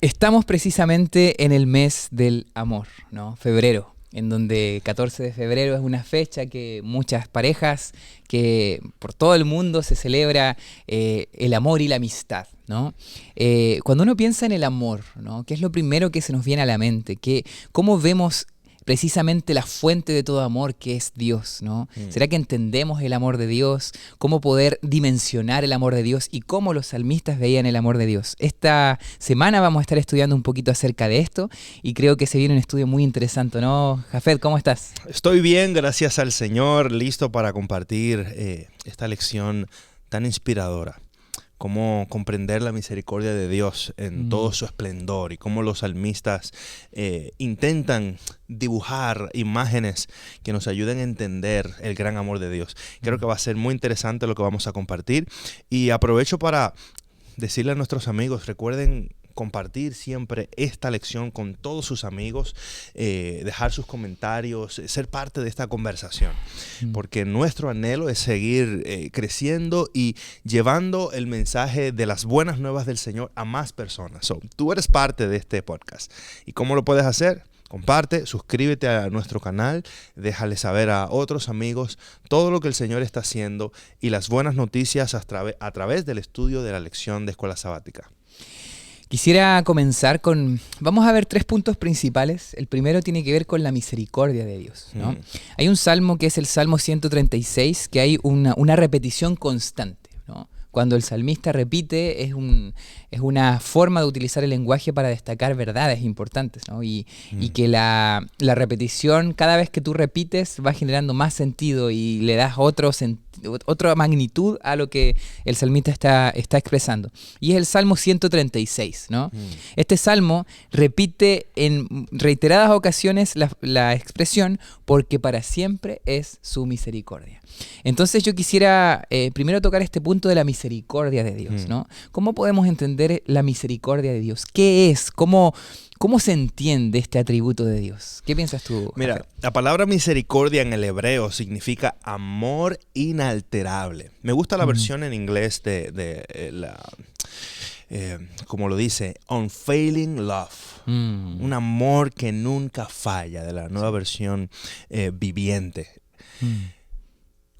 Estamos precisamente en el mes del amor, ¿no? Febrero, en donde 14 de febrero es una fecha que muchas parejas, que por todo el mundo se celebra el amor y la amistad, ¿no? Cuando uno piensa en el amor, ¿no? ¿Qué es lo primero que se nos viene a la mente? ¿Cómo vemos precisamente la fuente de todo amor, que es Dios, ¿no? ¿Será que entendemos el amor de Dios? ¿Cómo poder dimensionar el amor de Dios? ¿Y cómo los salmistas veían el amor de Dios? Esta semana vamos a estar estudiando un poquito acerca de esto y creo que se viene un estudio muy interesante, ¿no? Jafet, ¿cómo estás? Estoy bien, gracias al Señor, listo para compartir esta lección tan inspiradora. Cómo comprender la misericordia de Dios en todo su esplendor y cómo los salmistas intentan dibujar imágenes que nos ayuden a entender el gran amor de Dios. Creo que va a ser muy interesante lo que vamos a compartir y aprovecho para decirle a nuestros amigos, recuerden compartir siempre esta lección con todos sus amigos, dejar sus comentarios, ser parte de esta conversación, porque nuestro anhelo es seguir creciendo y llevando el mensaje de las buenas nuevas del Señor a más personas. Tú eres parte de este podcast. ¿Y cómo lo puedes hacer? Comparte, suscríbete a nuestro canal, déjale saber a otros amigos todo lo que el Señor está haciendo y las buenas noticias a través del estudio de la lección de Escuela Sabática. Quisiera comenzar con, vamos a ver 3 puntos principales. El primero tiene que ver con la misericordia de Dios, ¿no? Hay un salmo que es el Salmo 136, que hay una repetición constante, ¿no? Cuando el salmista repite es una forma de utilizar el lenguaje para destacar verdades importantes, ¿no? Y que la repetición, cada vez que tú repites, va generando más sentido y le das otra magnitud a lo que el salmista está expresando. Y es el Salmo 136, ¿no? Este salmo repite en reiteradas ocasiones la expresión porque para siempre es su misericordia. Entonces yo quisiera primero tocar este punto de la misericordia de Dios, ¿no? ¿Cómo podemos entender la misericordia de Dios? ¿Qué es? ¿Cómo se entiende este atributo de Dios? ¿Qué piensas tú? Mira, Rafael? la palabra misericordia en el hebreo significa amor inalterable. Me gusta la versión en inglés como lo dice, unfailing love. Un amor que nunca falla, de la nueva versión viviente.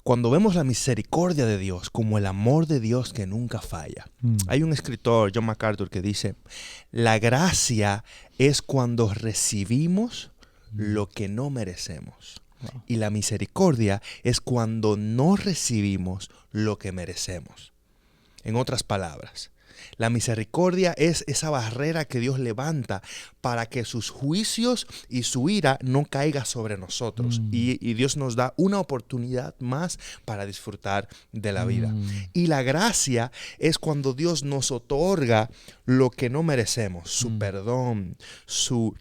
Cuando vemos la misericordia de Dios como el amor de Dios que nunca falla. Hay un escritor, John MacArthur, que dice, la gracia es cuando recibimos lo que no merecemos. Wow. Y la misericordia es cuando no recibimos lo que merecemos. En otras palabras, la misericordia es esa barrera que Dios levanta para que sus juicios y su ira no caiga sobre nosotros. Y Dios nos da una oportunidad más para disfrutar de la vida. Y la gracia es cuando Dios nos otorga lo que no merecemos, su perdón, su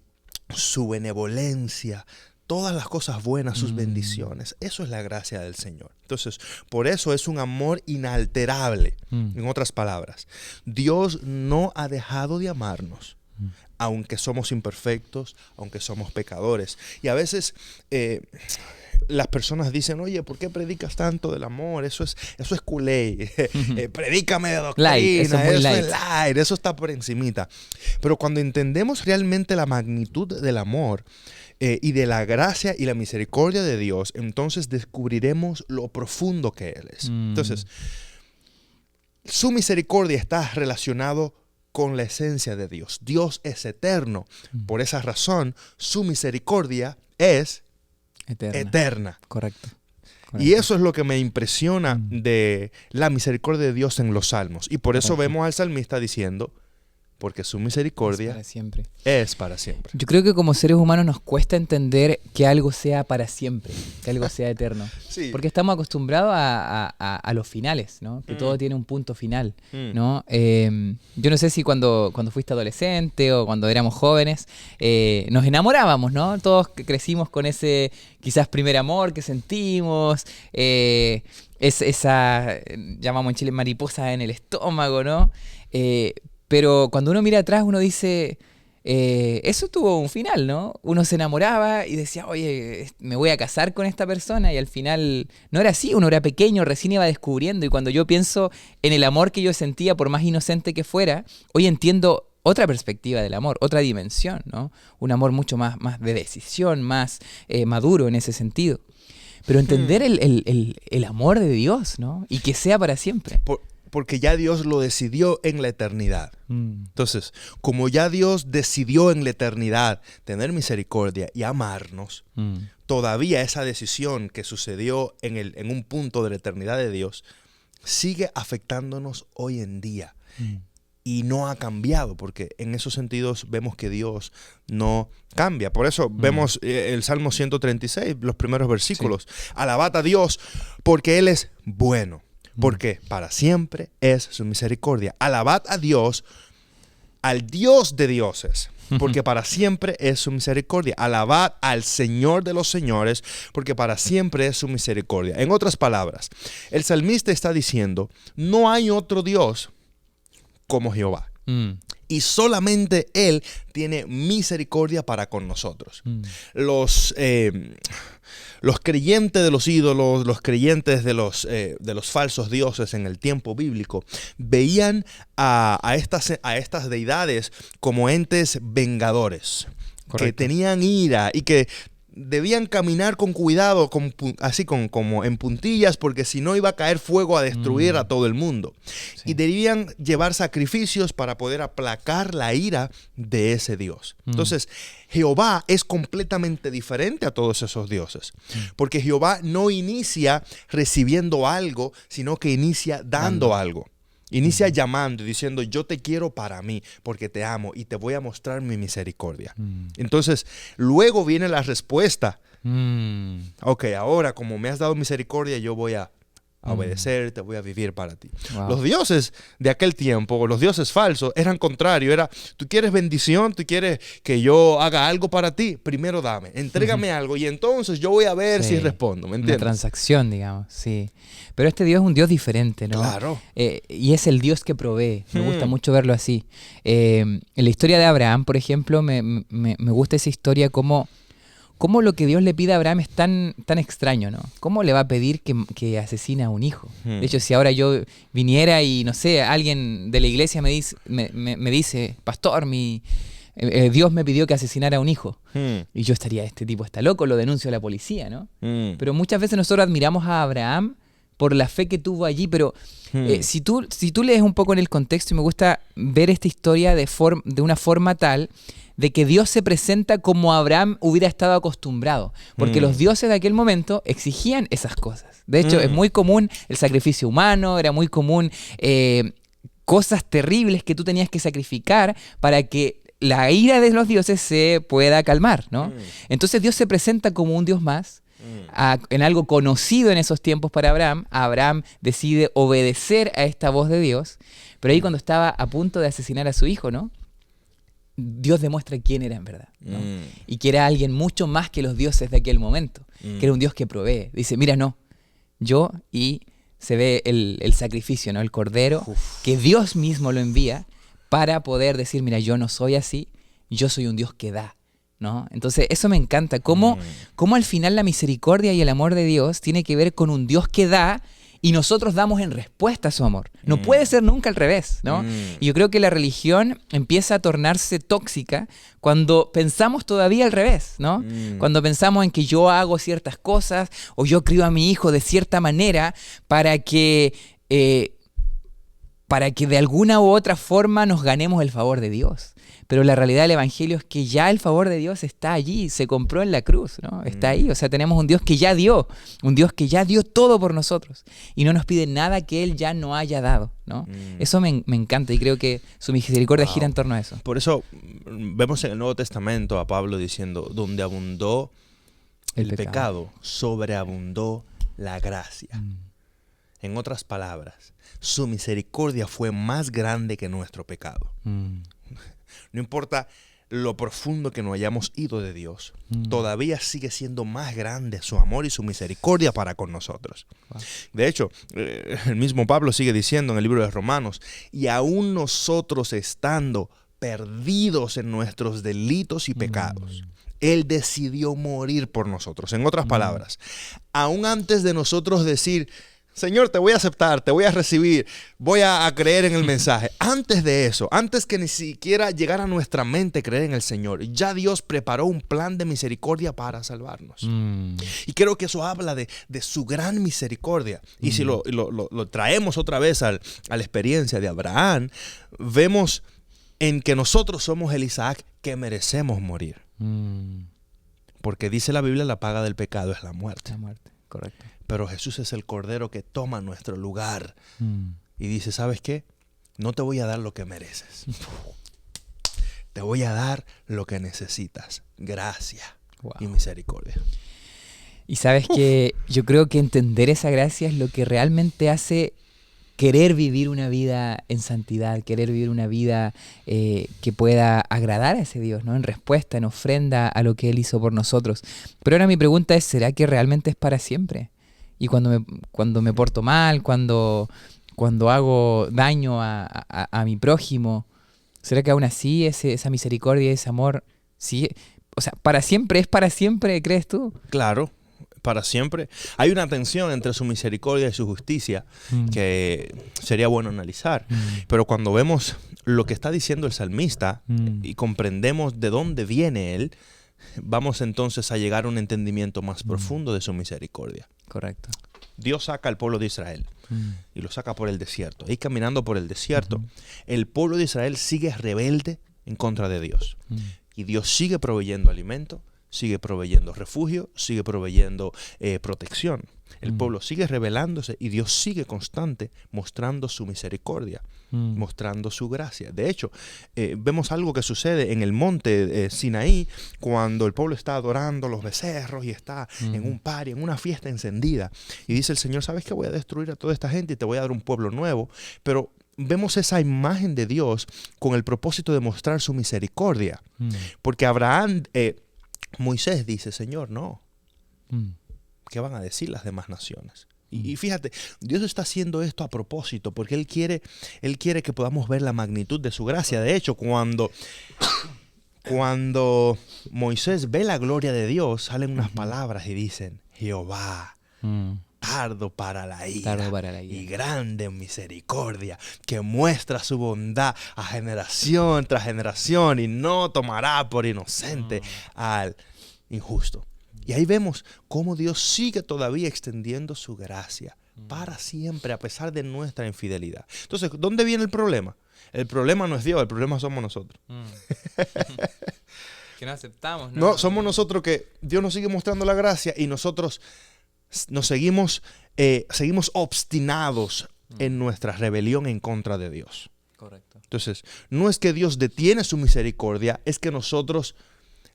benevolencia, todas las cosas buenas, sus bendiciones. Eso es la gracia del Señor. Entonces, por eso es un amor inalterable. En otras palabras, Dios no ha dejado de amarnos, aunque somos imperfectos, aunque somos pecadores. Y a veces las personas dicen, oye, ¿por qué predicas tanto del amor? Eso es culé. Predícame de doctrina, eso es light, eso está por encimita. Pero cuando entendemos realmente la magnitud del amor, y de la gracia y la misericordia de Dios, entonces descubriremos lo profundo que Él es. Entonces, su misericordia está relacionado con la esencia de Dios. Dios es eterno. Por esa razón, su misericordia es eterna. Correcto. Y eso es lo que me impresiona de la misericordia de Dios en los salmos. Y por eso vemos al salmista diciendo, porque su misericordia es para siempre. Yo creo que como seres humanos nos cuesta entender que algo sea para siempre, que algo sea eterno. Sí. Porque estamos acostumbrados a los finales, ¿no? Que todo tiene un punto final, ¿no? Yo no sé si cuando fuiste adolescente o cuando éramos jóvenes, nos enamorábamos, ¿no? Todos crecimos con ese quizás primer amor que sentimos, esa, llamamos en Chile mariposa en el estómago, ¿no? Pero cuando uno mira atrás, uno dice, eso tuvo un final, ¿no? Uno se enamoraba y decía, oye, me voy a casar con esta persona, y al final no era así. Uno era pequeño, recién iba descubriendo, y cuando yo pienso en el amor que yo sentía, por más inocente que fuera, hoy entiendo otra perspectiva del amor, otra dimensión, ¿no? Un amor mucho más de decisión, más maduro en ese sentido. Pero entender el amor de Dios, ¿no? Y que sea para siempre. Porque ya Dios lo decidió en la eternidad. Entonces, como ya Dios decidió en la eternidad tener misericordia y amarnos, todavía esa decisión que sucedió en un punto de la eternidad de Dios sigue afectándonos hoy en día. Y no ha cambiado, porque en esos sentidos vemos que Dios no cambia. Por eso vemos el Salmo 136, los primeros versículos. Sí. Alabad a Dios porque Él es bueno, porque para siempre es su misericordia. Alabad a Dios, al Dios de dioses, porque para siempre es su misericordia. Alabad al Señor de los señores, porque para siempre es su misericordia. En otras palabras, el salmista está diciendo, no hay otro Dios como Jehová. Y solamente Él tiene misericordia para con nosotros. Los creyentes de los ídolos, los creyentes de los falsos dioses en el tiempo bíblico, veían a estas deidades como entes vengadores. Correcto. Que tenían ira y que debían caminar con cuidado, como en puntillas, porque si no iba a caer fuego a destruir a todo el mundo. Sí. Y debían llevar sacrificios para poder aplacar la ira de ese Dios. Entonces, Jehová es completamente diferente a todos esos dioses, porque Jehová no inicia recibiendo algo, sino que inicia dando algo. Inicia llamando y diciendo, yo te quiero para mí, porque te amo y te voy a mostrar mi misericordia. Entonces, luego viene la respuesta. Ok, ahora como me has dado misericordia, yo voy a obedecerte, voy a vivir para ti. Wow. Los dioses de aquel tiempo, los dioses falsos, eran contrarios. Era, tú quieres bendición, tú quieres que yo haga algo para ti, primero dame, entrégame algo y entonces yo voy a ver si respondo, ¿me entiendes? Una transacción, digamos, sí. Pero este Dios es un Dios diferente, ¿no? Claro. Y es el Dios que provee. Me gusta mucho verlo así. En la historia de Abraham, por ejemplo, me gusta esa historia como lo que Dios le pide a Abraham es tan extraño, ¿no? ¿Cómo le va a pedir que asesine a un hijo? De hecho, si ahora yo viniera y, no sé, alguien de la iglesia me dice, pastor, Dios me pidió que asesinara a un hijo. Y yo estaría, este tipo está loco, lo denuncio a la policía, ¿no? Pero muchas veces nosotros admiramos a Abraham por la fe que tuvo allí, pero si tú lees un poco en el contexto, y me gusta ver esta historia de una forma tal de que Dios se presenta como Abraham hubiera estado acostumbrado, porque los dioses de aquel momento exigían esas cosas. De hecho, es muy común el sacrificio humano, era muy común cosas terribles que tú tenías que sacrificar para que la ira de los dioses se pueda calmar, ¿no? Entonces Dios se presenta como un Dios más, en algo conocido en esos tiempos para Abraham. Abraham decide obedecer a esta voz de Dios, pero ahí cuando estaba a punto de asesinar a su hijo, ¿no? Dios demuestra quién era en verdad, ¿no? Y que era alguien mucho más que los dioses de aquel momento, que era un Dios que provee. Dice, mira, no, y se ve el sacrificio, ¿no? El cordero, que Dios mismo lo envía para poder decir, mira, yo no soy así, yo soy un Dios que da, ¿no? Entonces eso me encanta, cómo al final la misericordia y el amor de Dios tiene que ver con un Dios que da y nosotros damos en respuesta a su amor. No puede ser nunca al revés, ¿no? Y yo creo que la religión empieza a tornarse tóxica cuando pensamos todavía al revés, ¿no? Cuando pensamos en que yo hago ciertas cosas o yo crío a mi hijo de cierta manera para que de alguna u otra forma nos ganemos el favor de Dios. Pero la realidad del Evangelio es que ya el favor de Dios está allí, se compró en la cruz, ¿no? Está ahí, o sea, tenemos un Dios que ya dio todo por nosotros y no nos pide nada que Él ya no haya dado, ¿no? Eso me encanta y creo que su misericordia gira en torno a eso. Por eso vemos en el Nuevo Testamento a Pablo diciendo, donde abundó el pecado, sobreabundó la gracia. En otras palabras, su misericordia fue más grande que nuestro pecado. No importa lo profundo que nos hayamos ido de Dios, todavía sigue siendo más grande su amor y su misericordia para con nosotros. Wow. De hecho, el mismo Pablo sigue diciendo en el libro de Romanos, y aún nosotros estando perdidos en nuestros delitos y pecados, Él decidió morir por nosotros. En otras palabras, aún antes de nosotros decir, Señor, te voy a aceptar, te voy a recibir, voy a creer en el mensaje. Antes de eso, antes que ni siquiera llegara a nuestra mente creer en el Señor, ya Dios preparó un plan de misericordia para salvarnos. Y creo que eso habla de su gran misericordia. Y si lo traemos otra vez a la experiencia de Abraham, vemos en que nosotros somos el Isaac que merecemos morir. Porque dice la Biblia, la paga del pecado es la muerte. La muerte, correcto. Pero Jesús es el Cordero que toma nuestro lugar. Y dice, ¿sabes qué? No te voy a dar lo que mereces. Te voy a dar lo que necesitas. Gracia y misericordia. Y sabes que yo creo que entender esa gracia es lo que realmente hace querer vivir una vida en santidad, querer vivir una vida que pueda agradar a ese Dios, ¿no? En respuesta, en ofrenda a lo que Él hizo por nosotros. Pero ahora mi pregunta es, ¿será que realmente es para siempre? Y cuando me porto mal, cuando hago daño a mi prójimo, ¿será que aún así esa misericordia, ese amor, sí? O sea, ¿para siempre es para siempre, crees tú? Claro. Para siempre. Hay una tensión entre su misericordia y su justicia que sería bueno analizar. Pero cuando vemos lo que está diciendo el salmista y comprendemos de dónde viene él, vamos entonces a llegar a un entendimiento más profundo de su misericordia. Correcto. Dios saca al pueblo de Israel y lo saca por el desierto. Y caminando por el desierto, el pueblo de Israel sigue rebelde en contra de Dios. Y Dios sigue proveyendo alimento, sigue proveyendo refugio, sigue proveyendo protección. El pueblo sigue rebelándose y Dios sigue constante mostrando su misericordia, mostrando su gracia. De hecho, vemos algo que sucede en el monte Sinaí cuando el pueblo está adorando los becerros y está en un party, en una fiesta encendida. Y dice el Señor, ¿sabes qué? Voy a destruir a toda esta gente y te voy a dar un pueblo nuevo. Pero vemos esa imagen de Dios con el propósito de mostrar su misericordia. Porque Abraham... Moisés dice, Señor, no. ¿Qué van a decir las demás naciones? Y fíjate, Dios está haciendo esto a propósito porque Él quiere que podamos ver la magnitud de su gracia. De hecho, cuando Moisés ve la gloria de Dios, salen unas palabras y dicen, Jehová, tardo para la ira y grande en misericordia, que muestra su bondad a generación tras generación y no tomará por inocente al injusto. Y ahí vemos cómo Dios sigue todavía extendiendo su gracia para siempre a pesar de nuestra infidelidad. Entonces, ¿dónde viene el problema? El problema no es Dios, el problema somos nosotros. Que no aceptamos, ¿no? No, somos nosotros que Dios nos sigue mostrando la gracia y nosotros nos seguimos obstinados en nuestra rebelión en contra de Dios. Correcto. Entonces, no es que Dios detiene su misericordia, es que nosotros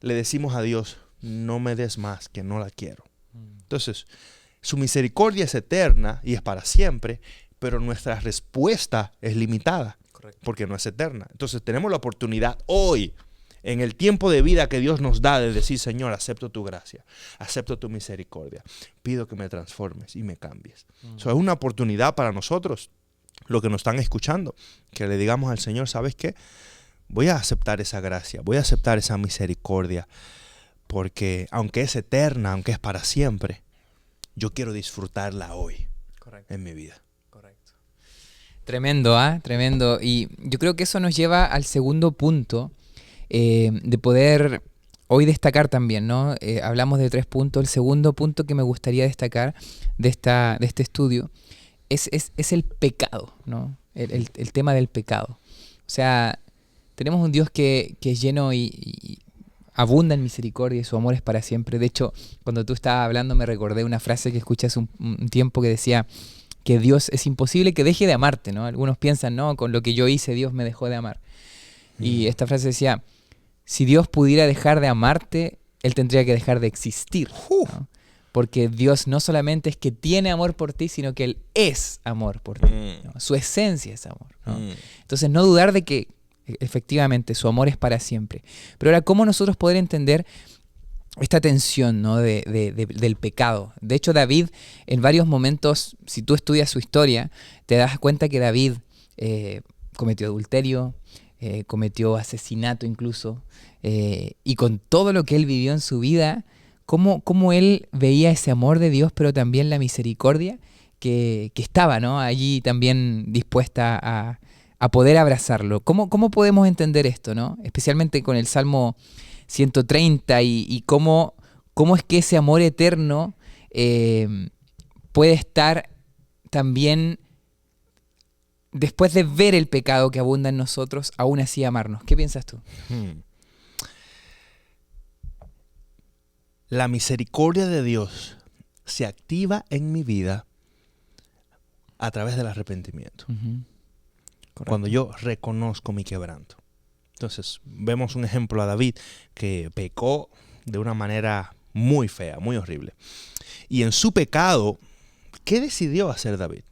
le decimos a Dios, no me des más, que no la quiero. Entonces, su misericordia es eterna y es para siempre, pero nuestra respuesta es limitada. Correcto. Porque no es eterna. Entonces, tenemos la oportunidad hoy, en el tiempo de vida que Dios nos da, de decir, Señor, acepto tu gracia, acepto tu misericordia, pido que me transformes y me cambies. Eso es una oportunidad para nosotros, los que nos están escuchando, que le digamos al Señor, ¿sabes qué? Voy a aceptar esa gracia, voy a aceptar esa misericordia, porque aunque es eterna, aunque es para siempre, yo quiero disfrutarla hoy. Correcto. En mi vida. Correcto. Tremendo, tremendo. Y yo creo que eso nos lleva al segundo punto, de poder hoy destacar también, ¿no? Hablamos de 3 puntos. El segundo punto que me gustaría destacar de este estudio es el pecado, ¿no? El tema del pecado. O sea, tenemos un Dios que es lleno y abunda en misericordia y su amor es para siempre. De hecho, cuando tú estabas hablando me recordé una frase que escuché hace un tiempo que decía que Dios es imposible que deje de amarte, ¿no? Algunos piensan, no, con lo que yo hice Dios me dejó de amar. Y esta frase decía, si Dios pudiera dejar de amarte, Él tendría que dejar de existir, ¿no? Porque Dios no solamente es que tiene amor por ti, sino que Él es amor por ti, ¿no? Su esencia es amor, ¿no? Entonces no dudar de que efectivamente su amor es para siempre. Pero ahora, ¿cómo nosotros poder entender esta tensión, ¿no? del pecado? De hecho, David en varios momentos, si tú estudias su historia, te das cuenta que David cometió adulterio, cometió asesinato incluso, y con todo lo que él vivió en su vida, cómo él veía ese amor de Dios, pero también la misericordia que estaba, ¿no?, allí también dispuesta a poder abrazarlo. ¿Cómo podemos entender esto, ¿no? Especialmente con el Salmo 130 y cómo es que ese amor eterno puede estar también, después de ver el pecado que abunda en nosotros, aún así amarnos. ¿Qué piensas tú? La misericordia de Dios se activa en mi vida a través del arrepentimiento. Cuando yo reconozco mi quebranto. Entonces, vemos un ejemplo a David que pecó de una manera muy fea, muy horrible. Y en su pecado, ¿qué decidió hacer David?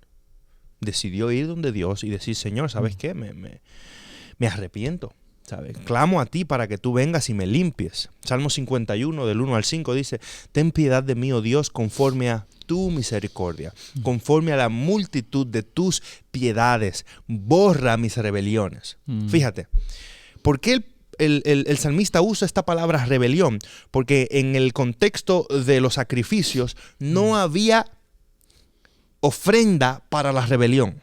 Decidió ir donde Dios y decir, Señor, ¿sabes qué? Me arrepiento, ¿sabes? Clamo a ti para que tú vengas y me limpies. Salmo 51, del 1 al 5, dice, ten piedad de mí, oh Dios, conforme a tu misericordia, conforme a la multitud de tus piedades, borra mis rebeliones. Fíjate, ¿por qué el salmista usa esta palabra rebelión? Porque en el contexto de los sacrificios no había ofrenda para la rebelión.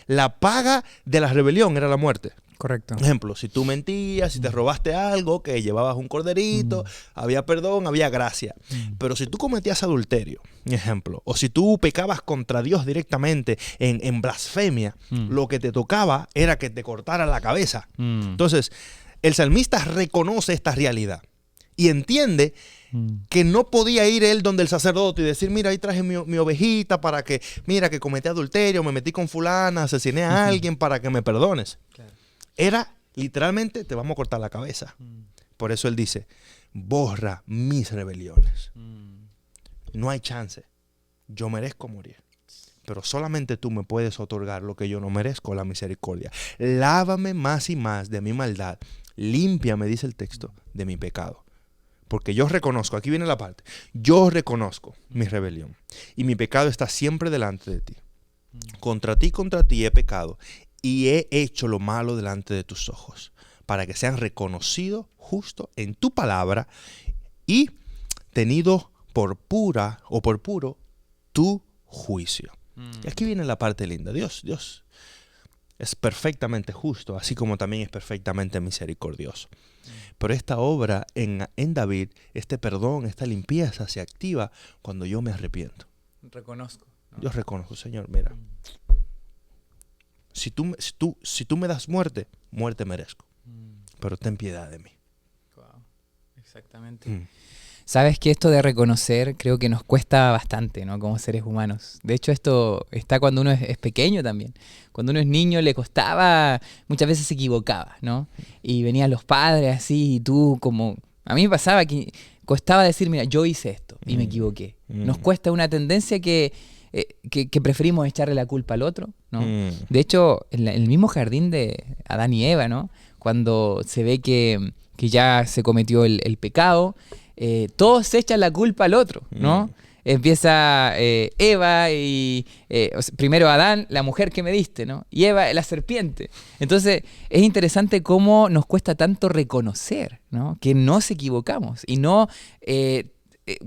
La paga de la rebelión era la muerte. Correcto. Ejemplo, si tú mentías, si te robaste algo, que llevabas un corderito, había perdón, había gracia. Pero si tú cometías adulterio, ejemplo, o si tú pecabas contra Dios directamente en blasfemia, lo que te tocaba era que te cortaran la cabeza. Entonces, el salmista reconoce esta realidad y entiende que no podía ir él donde el sacerdote y decir, mira, ahí traje mi ovejita para que, mira, que cometí adulterio, me metí con fulana, asesiné a alguien para que me perdones. Claro. Era literalmente, te vamos a cortar la cabeza. Por eso él dice, borra mis rebeliones. No hay chance. Yo merezco morir. Pero solamente tú me puedes otorgar lo que yo no merezco, la misericordia. Lávame más y más de mi maldad. Límpiame, dice el texto, de mi pecado. Porque yo reconozco, aquí viene la parte, yo reconozco mi rebelión y mi pecado está siempre delante de ti. Contra ti he pecado y he hecho lo malo delante de tus ojos, para que sean reconocidos justo en tu palabra y tenido por pura o por puro tu juicio. Y aquí viene la parte linda. Dios es perfectamente justo, así como también es perfectamente misericordioso. Pero esta obra en David, este perdón, esta limpieza se activa cuando yo me arrepiento. Reconozco, ¿no? Yo reconozco, Señor, mira, si tú me das muerte merezco, pero ten piedad de mí. Wow. Exactamente. Sabes que esto de reconocer creo que nos cuesta bastante, ¿no?, como seres humanos. De hecho, esto está cuando uno es pequeño también. Cuando uno es niño le costaba, muchas veces se equivocaba, ¿no? Y venían los padres así y tú como... A mí me pasaba que costaba decir, mira, yo hice esto y me equivoqué. Nos cuesta una tendencia que preferimos echarle la culpa al otro, ¿no? De hecho, en el mismo jardín de Adán y Eva, ¿no?, cuando se ve que ya se cometió el pecado, todos se echan la culpa al otro, ¿no? Empieza Eva y primero Adán, la mujer que me diste, ¿no? Y Eva, la serpiente. Entonces es interesante cómo nos cuesta tanto reconocer, ¿no?, que nos equivocamos y no...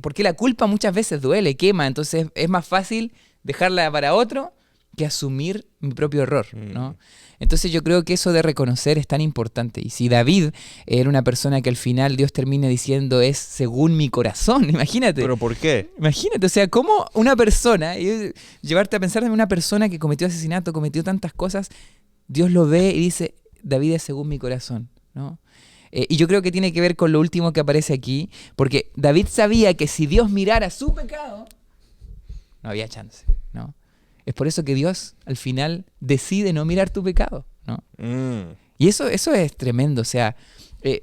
porque la culpa muchas veces duele, quema, entonces es más fácil dejarla para otro que asumir mi propio error, ¿no? Entonces yo creo que eso de reconocer es tan importante. Y si David era una persona que al final Dios termina diciendo es según mi corazón, imagínate. ¿Pero por qué? Imagínate, o sea, cómo una persona, llevarte a pensar en una persona que cometió asesinato, cometió tantas cosas, Dios lo ve y dice, David es según mi corazón, ¿no? Y yo creo que tiene que ver con lo último que aparece aquí, porque David sabía que si Dios mirara su pecado, no había chance, ¿no? Es por eso que Dios al final decide no mirar tu pecado, ¿no? Y eso es tremendo. O sea,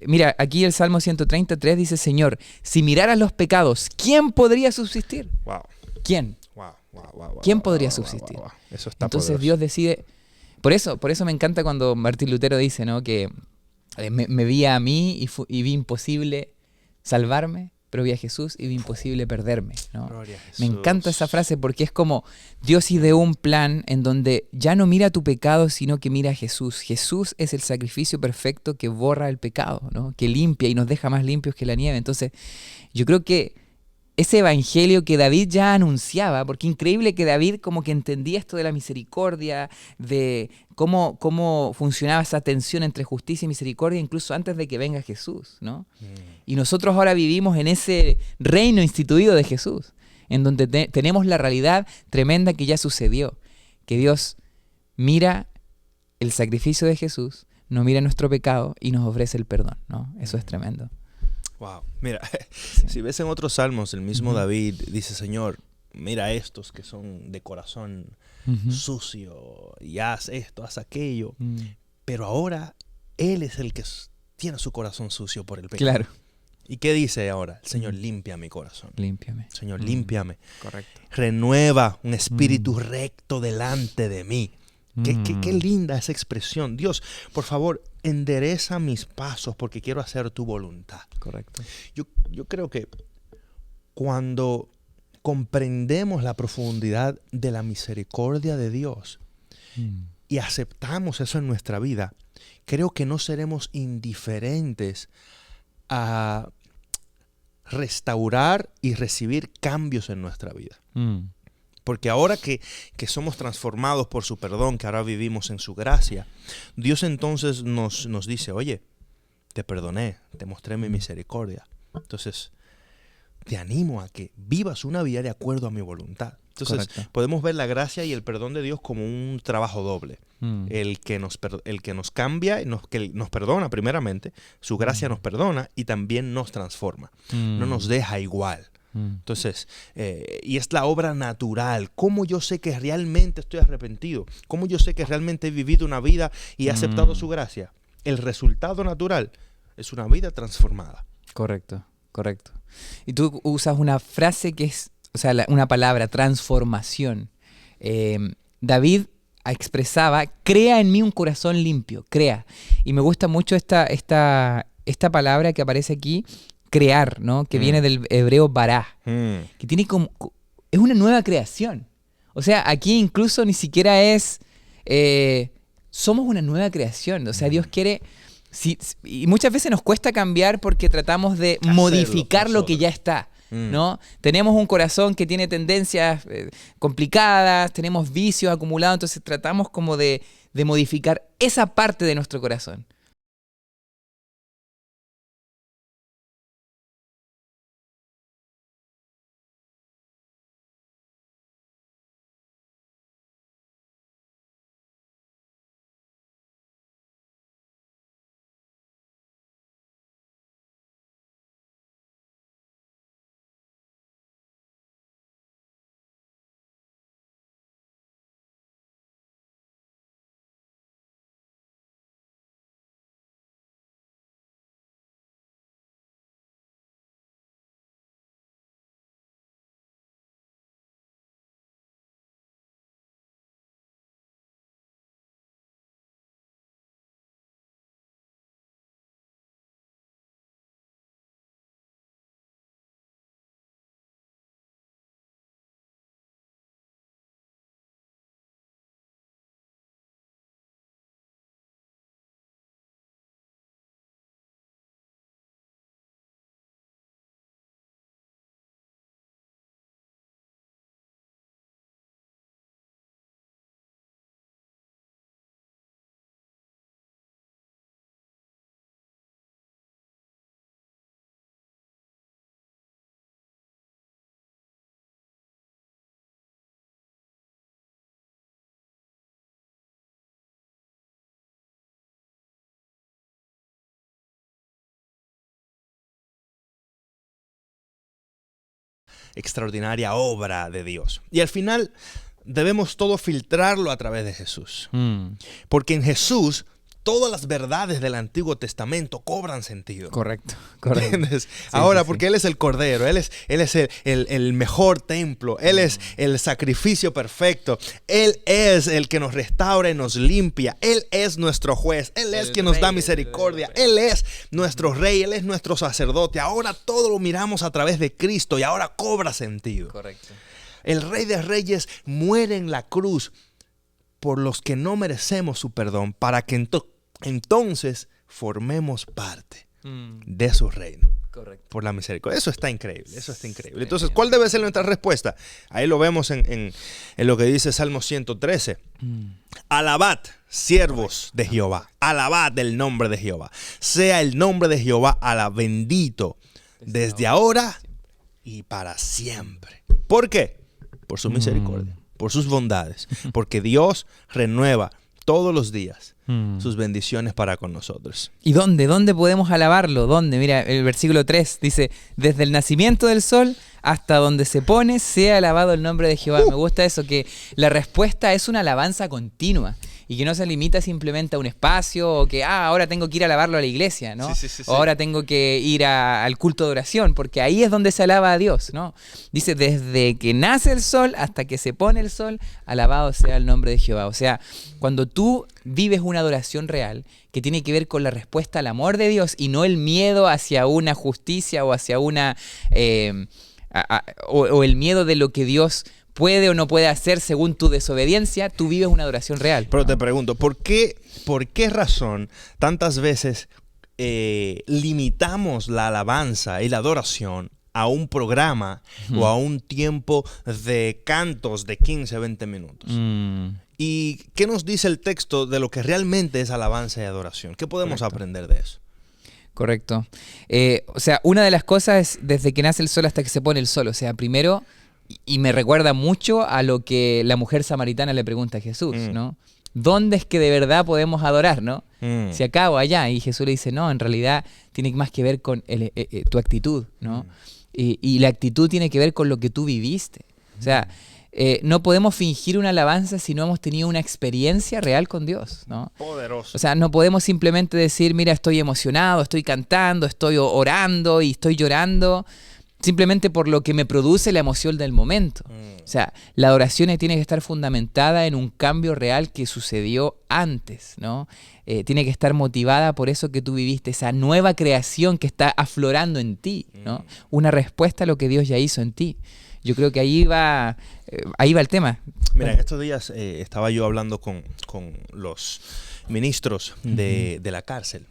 mira, aquí el Salmo 133 dice, Señor, si miraras los pecados, ¿quién podría subsistir? Wow. ¿Quién? Wow, ¿Quién podría subsistir? Eso está Entonces poderoso. Dios decide... Por eso me encanta cuando Martín Lutero dice, ¿no?, que me vi a mí y vi imposible salvarme, pero vi a Jesús y vi imposible perderme, ¿no? Me encanta esa frase porque es como Dios ideó un plan en donde ya no mira tu pecado, sino que mira a Jesús. Jesús es el sacrificio perfecto que borra el pecado, ¿no?, que limpia y nos deja más limpios que la nieve. Entonces, yo creo que ese evangelio que David ya anunciaba, porque increíble que David como que entendía esto de la misericordia, de cómo funcionaba esa tensión entre justicia y misericordia, incluso antes de que venga Jesús, ¿no? Y nosotros ahora vivimos en ese reino instituido de Jesús, en donde tenemos la realidad tremenda que ya sucedió, que Dios mira el sacrificio de Jesús, nos mira nuestro pecado y nos ofrece el perdón, ¿no? Eso es tremendo. Wow. Mira, Sí. si ves en otros salmos, el mismo David dice, Señor, mira estos que son de corazón sucio, y haz esto, haz aquello. Pero ahora Él es el que tiene su corazón sucio por el pecado. Claro. ¿Y qué dice ahora? Señor, limpia mi corazón. Límpiame. Señor, límpiame. Correcto. Renueva un espíritu recto delante de mí. Qué linda esa expresión. Dios, por favor, endereza mis pasos porque quiero hacer tu voluntad. Correcto. Yo creo que cuando comprendemos la profundidad de la misericordia de Dios y aceptamos eso en nuestra vida, creo que no seremos indiferentes a restaurar y recibir cambios en nuestra vida. Porque ahora que somos transformados por su perdón, que ahora vivimos en su gracia, Dios entonces nos dice, oye, te perdoné, te mostré mi misericordia. Entonces, te animo a que vivas una vida de acuerdo a mi voluntad. Entonces, Correcto. podemos ver la gracia y el perdón de Dios como un trabajo doble. El que nos cambia, que nos perdona primeramente, su gracia nos perdona y también nos transforma. No nos deja igual. Entonces, y es la obra natural. ¿Cómo yo sé que realmente estoy arrepentido? ¿Cómo yo sé que realmente he vivido una vida y he aceptado su gracia? El resultado natural es una vida transformada. Correcto, correcto. Y tú usas una frase que es, o sea, una palabra, transformación. David expresaba, crea en mí un corazón limpio, crea. Y me gusta mucho esta palabra que aparece aquí, crear, ¿no? Que viene del hebreo bará, que tiene es una nueva creación. O sea, aquí incluso ni siquiera es, somos una nueva creación. O sea, Dios quiere, y muchas veces nos cuesta cambiar porque tratamos de modificar lo que ya está, ¿no? Tenemos un corazón que tiene tendencias complicadas, tenemos vicios acumulados, entonces tratamos como de modificar esa parte de nuestro corazón. Extraordinaria obra de Dios. Y al final debemos todo filtrarlo a través de Jesús. Porque en Jesús todas las verdades del Antiguo Testamento cobran sentido. Correcto, correcto. ¿Entiendes? Sí, Ahora, sí, porque Él es el Cordero, Él es el mejor templo, Él es el sacrificio perfecto, Él es el que nos restaura y nos limpia, Él es nuestro juez, Él es quien nos da misericordia, Él es nuestro rey, Él es nuestro sacerdote. Ahora todo lo miramos a través de Cristo y ahora cobra sentido. Correcto. El Rey de Reyes muere en la cruz por los que no merecemos su perdón, para que entonces formemos parte de su reino. Correcto. por la misericordia. Eso está increíble, eso está increíble. Entonces, ¿cuál debe ser nuestra respuesta? Ahí lo vemos en lo que dice Salmo 113. Alabad, siervos de Jehová, alabad el nombre de Jehová. Sea el nombre de Jehová bendito desde ahora y para siempre. ¿Por qué? Por su misericordia, por sus bondades, porque Dios renueva todos los días sus bendiciones para con nosotros. ¿Y dónde? ¿Dónde podemos alabarlo? ¿Dónde? Mira, el versículo 3 dice, desde el nacimiento del sol hasta donde se pone, sea alabado el nombre de Jehová. Me gusta eso, que la respuesta es una alabanza continua y que no se limita simplemente a un espacio o que, ahora tengo que ir a alabarlo a la iglesia, ¿no? Sí. O ahora tengo que ir al culto de oración, porque ahí es donde se alaba a Dios, ¿no? Dice, desde que nace el sol hasta que se pone el sol, alabado sea el nombre de Jehová. O sea, cuando tú vives una adoración real que tiene que ver con la respuesta al amor de Dios y no el miedo hacia una justicia o hacia una... o el miedo de lo que Dios puede o no puede hacer según tu desobediencia, tú vives una adoración real. Pero te pregunto, ¿por qué razón tantas veces limitamos la alabanza y la adoración a un programa o a un tiempo de cantos de 15, 20 minutos? ¿Y qué nos dice el texto de lo que realmente es alabanza y adoración? ¿Qué podemos aprender de eso? Correcto. O sea, una de las cosas es desde que nace el sol hasta que se pone el sol. O sea, primero, y me recuerda mucho a lo que la mujer samaritana le pregunta a Jesús, ¿no? ¿Dónde es que de verdad podemos adorar, no? Si acá o allá. Y Jesús le dice, no, en realidad tiene más que ver con tu actitud, ¿no? Y la actitud tiene que ver con lo que tú viviste. O sea, no podemos fingir una alabanza si no hemos tenido una experiencia real con Dios, ¿no? Poderoso. O sea, no podemos simplemente decir, mira, estoy emocionado, estoy cantando, estoy orando y estoy llorando, simplemente por lo que me produce la emoción del momento. O sea, la adoración tiene que estar fundamentada en un cambio real que sucedió antes, ¿no? Tiene que estar motivada por eso que tú viviste, esa nueva creación que está aflorando en ti, ¿no? Una respuesta a lo que Dios ya hizo en ti. Yo creo que ahí va el tema. Mira, en estos días estaba yo hablando con los ministros de la cárcel.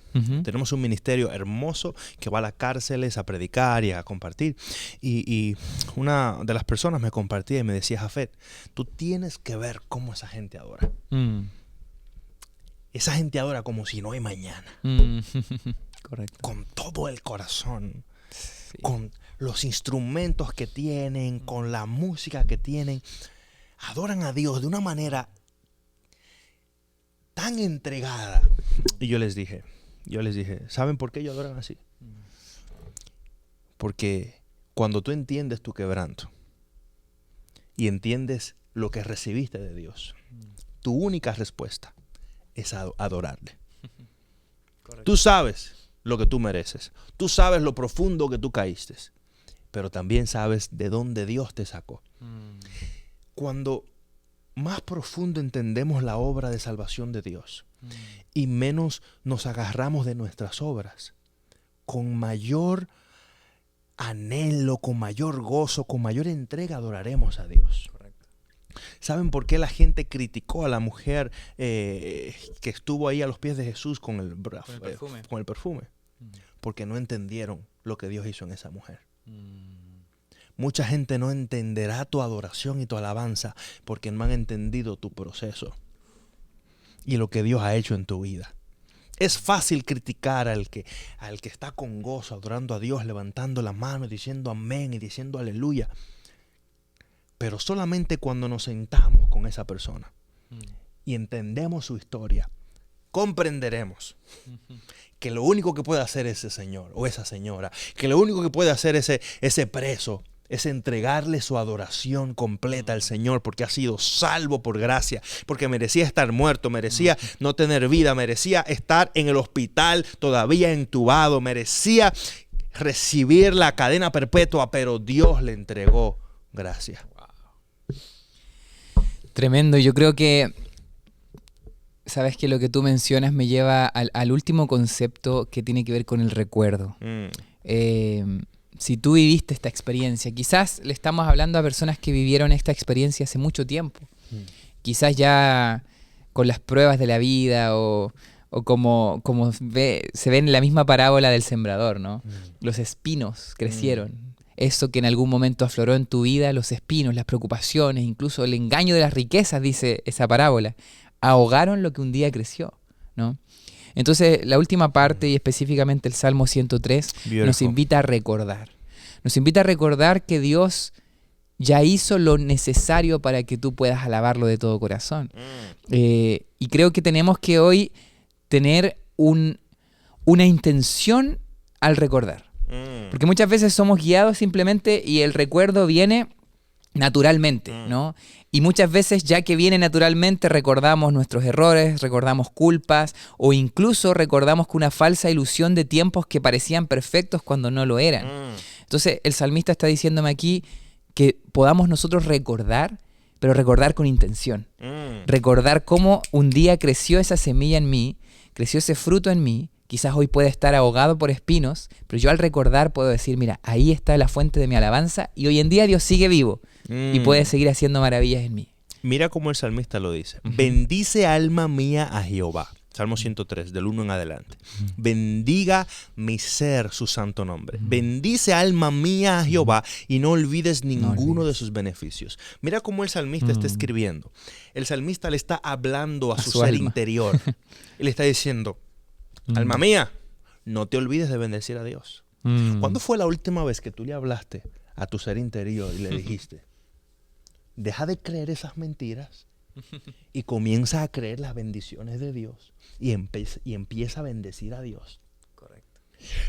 Tenemos un ministerio hermoso que va a las cárceles a predicar y a compartir. Y una de las personas me compartía y me decía, Jafet, tú tienes que ver cómo esa gente adora. Esa gente adora como si no hay mañana. Correcto. Con todo el corazón. Sí. Con los instrumentos que tienen, con la música que tienen. Adoran a Dios de una manera tan entregada. Y yo les dije, ¿saben por qué ellos adoran así? Porque cuando tú entiendes tu quebranto y entiendes lo que recibiste de Dios, tu única respuesta es adorarle. Correcto. Tú sabes lo que tú mereces. Tú sabes lo profundo que tú caíste. Pero también sabes de dónde Dios te sacó. Cuando más profundo entendemos la obra de salvación de Dios y menos nos agarramos de nuestras obras, con mayor anhelo, con mayor gozo, con mayor entrega adoraremos a Dios. Correcto. ¿Saben por qué la gente criticó a la mujer que estuvo ahí a los pies de Jesús con el perfume? Porque no entendieron lo que Dios hizo en esa mujer. Mucha gente no entenderá tu adoración y tu alabanza porque no han entendido tu proceso y lo que Dios ha hecho en tu vida. Es fácil criticar al que está con gozo, adorando a Dios, levantando la mano, diciendo amén y diciendo aleluya. Pero solamente cuando nos sentamos con esa persona y entendemos su historia, comprenderemos que lo único que puede hacer ese señor o esa señora, que lo único que puede hacer ese preso es entregarle su adoración completa al Señor porque ha sido salvo por gracia, porque merecía estar muerto, merecía no tener vida, merecía estar en el hospital todavía entubado, merecía recibir la cadena perpetua, pero Dios le entregó gracia. Tremendo. Yo creo que sabes que lo que tú mencionas me lleva al último concepto que tiene que ver con el recuerdo. Si tú viviste esta experiencia, quizás le estamos hablando a personas que vivieron esta experiencia hace mucho tiempo. Quizás ya con las pruebas de la vida o O como se ve en la misma parábola del sembrador, ¿no? Los espinos crecieron. Eso que en algún momento afloró en tu vida, los espinos, las preocupaciones, incluso el engaño de las riquezas, dice esa parábola, ahogaron lo que un día creció, ¿no? Entonces, la última parte, y específicamente el Salmo 103, nos invita a recordar. Nos invita a recordar que Dios ya hizo lo necesario para que tú puedas alabarlo de todo corazón. Y creo que tenemos que hoy tener una intención al recordar. Porque muchas veces somos guiados simplemente y el recuerdo viene naturalmente, ¿no? Y muchas veces, ya que viene naturalmente, recordamos nuestros errores, recordamos culpas o incluso recordamos con una falsa ilusión de tiempos que parecían perfectos cuando no lo eran. Entonces, el salmista está diciéndome aquí que podamos nosotros recordar, pero recordar con intención. Recordar cómo un día creció esa semilla en mí, creció ese fruto en mí. Quizás hoy puede estar ahogado por espinos, pero yo al recordar puedo decir, mira, ahí está la fuente de mi alabanza y hoy en día Dios sigue vivo y puede seguir haciendo maravillas en mí. Mira cómo el salmista lo dice. Bendice alma mía a Jehová. Salmo 103, del 1 en adelante. Bendiga mi ser su santo nombre. Bendice alma mía a Jehová y no olvides ninguno de sus beneficios. Mira cómo el salmista está escribiendo. El salmista le está hablando a su ser interior. Y le está diciendo, alma mía, no te olvides de bendecir a Dios. ¿Cuándo fue la última vez que tú le hablaste a tu ser interior y le dijiste, deja de creer esas mentiras y comienza a creer las bendiciones de Dios y empieza a bendecir a Dios? Correcto.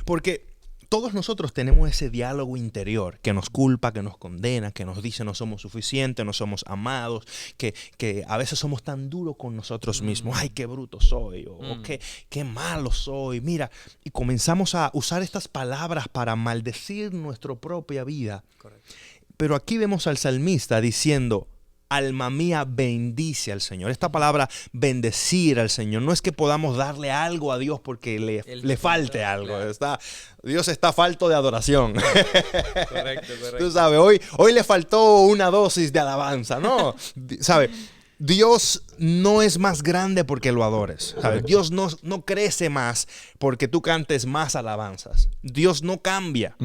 Porque todos nosotros tenemos ese diálogo interior que nos culpa, que nos condena, que nos dice no somos suficientes, no somos amados, que a veces somos tan duros con nosotros mismos. Ay, qué bruto soy, o qué malo soy. Mira, y comenzamos a usar estas palabras para maldecir nuestra propia vida. Correcto. Pero aquí vemos al salmista diciendo, alma mía, bendice al Señor. Esta palabra, bendecir al Señor, no es que podamos darle algo a Dios porque le falte algo. Claro. Dios está falto de adoración. Correcto. Tú sabes, hoy le faltó una dosis de alabanza, ¿no? ¿Sabes? Dios no es más grande porque lo adores. ¿Sabes? Dios no crece más porque tú cantes más alabanzas. Dios no cambia.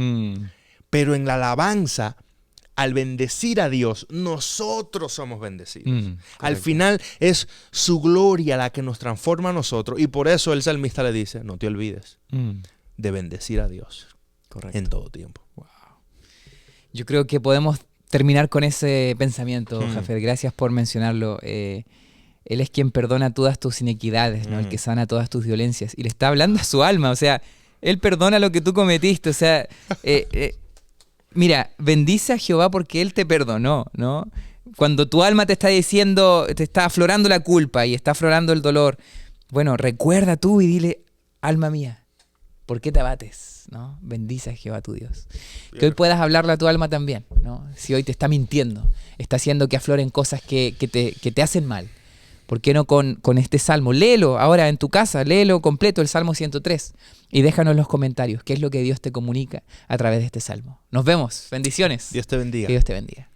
Pero en la alabanza, al bendecir a Dios, nosotros somos bendecidos. Al final es su gloria la que nos transforma a nosotros. Y por eso el salmista le dice, no te olvides de bendecir a Dios en todo tiempo. Wow. Yo creo que podemos terminar con ese pensamiento, Jafet. Gracias por mencionarlo. Él es quien perdona todas tus inequidades, ¿no? El que sana todas tus violencias. Y le está hablando a su alma. O sea, Él perdona lo que tú cometiste. O sea, mira, bendice a Jehová porque Él te perdonó, ¿no? Cuando tu alma te está diciendo, te está aflorando la culpa y está aflorando el dolor, bueno, recuerda tú y dile, alma mía, ¿por qué te abates? ¿No? Bendice a Jehová tu Dios. Que hoy puedas hablarle a tu alma también, ¿no? Si hoy te está mintiendo, está haciendo que afloren cosas que te hacen mal. ¿Por qué no con este salmo? Léelo ahora en tu casa, léelo completo, el Salmo 103. Y déjanos en los comentarios qué es lo que Dios te comunica a través de este salmo. Nos vemos. Bendiciones. Dios te bendiga. Que Dios te bendiga.